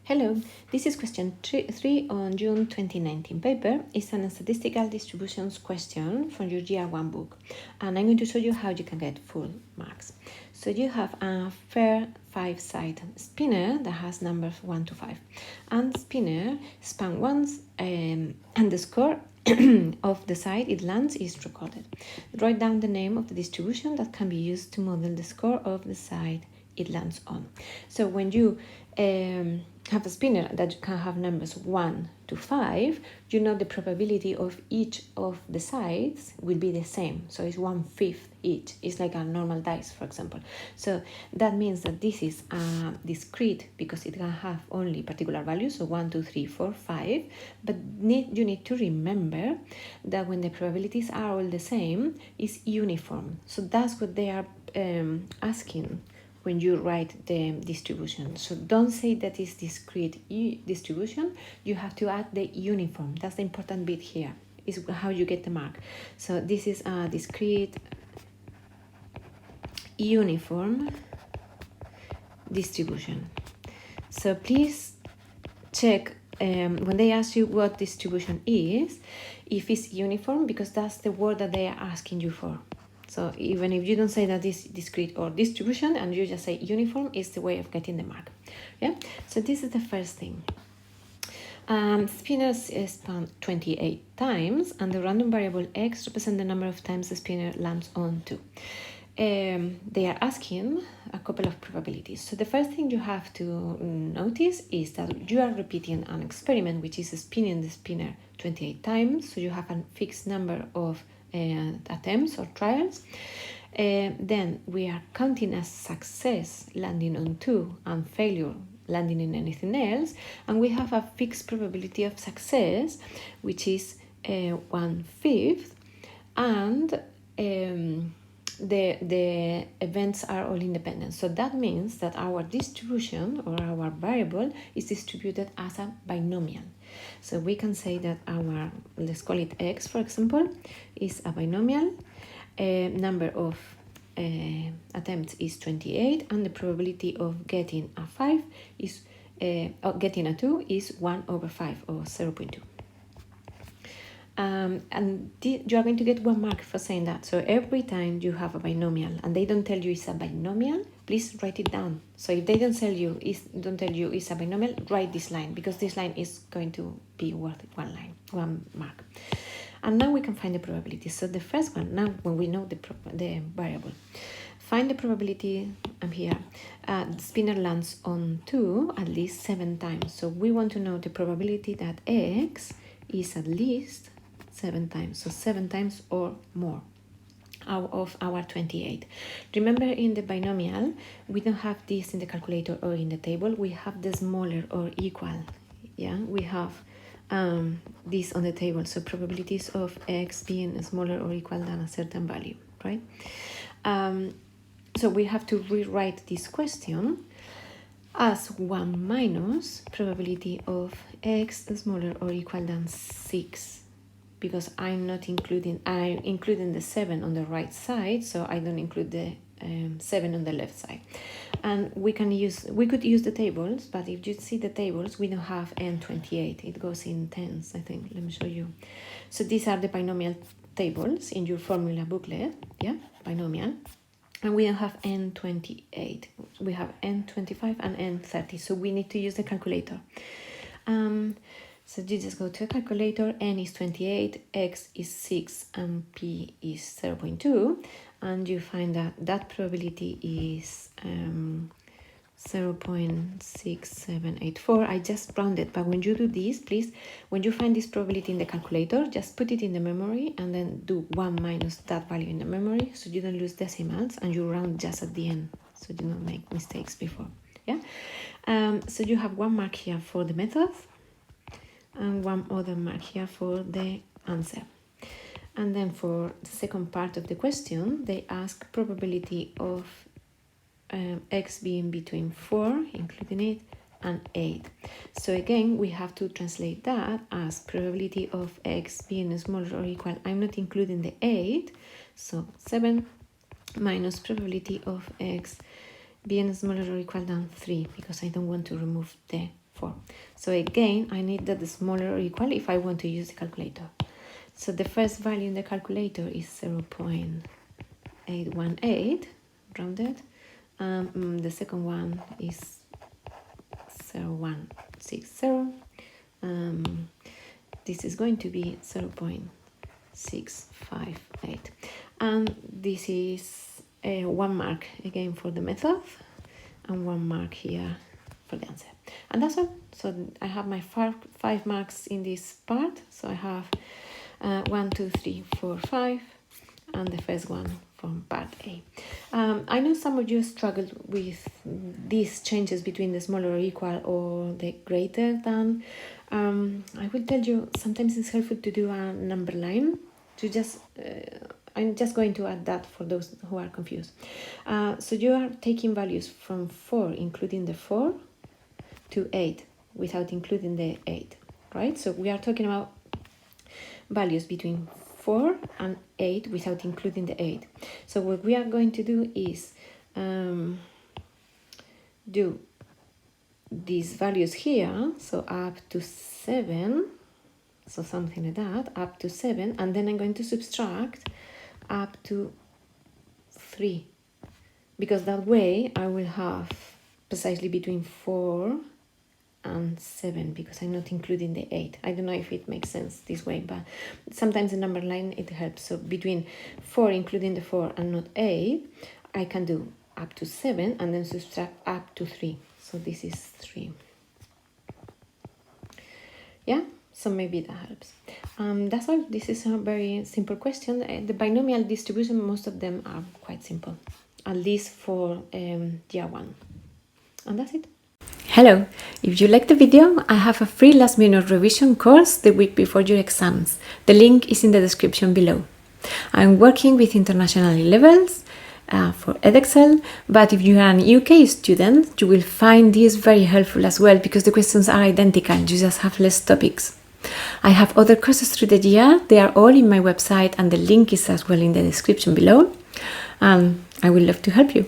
Hello, this is question 3 on June 2019 paper. It's a statistical distributions question from your Year 1 book. And I'm going to show you how you can get full marks. So you have a fair 5-side spinner that has numbers 1 to 5. And spinner span once and the score of the side it lands is recorded. Write down the name of the distribution that can be used to model the score of the side it lands on. So when you have a spinner that can have numbers 1 to 5, you know the probability of each of the sides will be the same. So it's 1/5 each. It's like a normal dice, for example. So that means that this is discrete because it can have only particular values, so 1, 2, 3, 4, 5. But you need to remember that when the probabilities are all the same, it's uniform. So that's what they are asking when you write the distribution. So don't say that it's discrete distribution, you have to add the uniform. That's the important bit here, is how you get the mark. So this is a discrete uniform distribution. So please check when they ask you what distribution is, if it's uniform, because that's the word that they are asking you for. So even if you don't say that it's discrete or distribution and you just say uniform, is the way of getting the mark. Yeah. So this is the first thing. Spinners span 28 times, and the random variable x represents the number of times the spinner lands on to. They are asking a couple of probabilities. So the first thing you have to notice is that you are repeating an experiment which is spinning the spinner 28 times. So you have a fixed number of attempts or trials. Then we are counting as success landing on 2 and failure landing in anything else, and we have a fixed probability of success which is 1/5, and the events are all independent. So that means that our distribution or our variable is distributed as a binomial. So we can say that our, let's call it x, for example, is a binomial. Number of attempts is 28, and the probability of getting a 5 is getting a 2 is 1/5 or 0.2. And you are going to get 1 mark for saying that. So every time you have a binomial and they don't tell you it's a binomial, please write it down. So if they don't tell you it's a binomial, write this line, because this line is going to be worth 1 mark. And now we can find the probability. So the first one, now when we know the variable, find the probability. I'm here. The spinner lands on 2 at least 7 times. So we want to know the probability that x is at least 7 times, so 7 times or more out of our 28. Remember, in the binomial, we don't have this in the calculator or in the table. We have the smaller or equal. Yeah, we have this on the table. So probabilities of x being smaller or equal than a certain value, right? So we have to rewrite this question as 1 minus probability of x smaller or equal than 6, because I'm including the 7 on the right side, so I don't include the 7 on the left side. And we could use the tables, but if you see the tables, we don't have n28. It goes in tens, I think. Let me show you. So these are the binomial tables in your formula booklet. Yeah, binomial. And we don't have n28. We have n25 and n30. So we need to use the calculator. So you just go to a calculator. N is 28, x is 6, and p is 0.2. And you find that probability is 0.6784. I just rounded, but when you do this, please, when you find this probability in the calculator, just put it in the memory and then do 1 minus that value in the memory, so you don't lose decimals, and you round just at the end, so you don't make mistakes before. Yeah. So you have 1 mark here for the method and 1 other mark here for the answer. And then for the second part of the question, they ask probability of x being between 4, including it, and 8. So again, we have to translate that as probability of x being smaller or equal. I'm not including the 8, so 7 minus probability of x being smaller or equal than 3, because I don't want to remove the 4. So again, I need that the smaller or equal if I want to use the calculator. So the first value in the calculator is 0.818, rounded. The second one is 0.160. This is going to be 0.658. And this is 1 mark again for the method, and 1 mark here for the answer. And that's all. So I have my 5 marks in this part. So I have 1, 2, 3, 4, 5, and the first one from part A. I know some of you struggled with these changes between the smaller or equal or the greater than. I will tell you, sometimes it's helpful to do a number line to just I'm just going to add that for those who are confused. So you are taking values from 4, including the 4, to 8, without including the 8, right? So we are talking about values between 4 and 8 without including the 8. So what we are going to do is do these values here, so up to 7, so something like that, up to 7, and then I'm going to subtract up to 3, because that way I will have precisely between 4 and 7, because I'm not including the 8. I don't know if it makes sense this way, but sometimes the number line, it helps. So between 4, including the 4, and not 8, I can do up to 7 and then subtract up to 3. So this is 3. Yeah, so maybe that helps. That's all. This is a very simple question. The binomial distribution, most of them are quite simple, at least for year 1. And that's it. Hello, if you like the video, I have a free last minute revision course the week before your exams. The link is in the description below. I'm working with international levels for Edexcel, but if you are an UK student, you will find this very helpful as well, because the questions are identical, you just have less topics. I have other courses through the year. They are all in my website, and the link is as well in the description below. I would love to help you.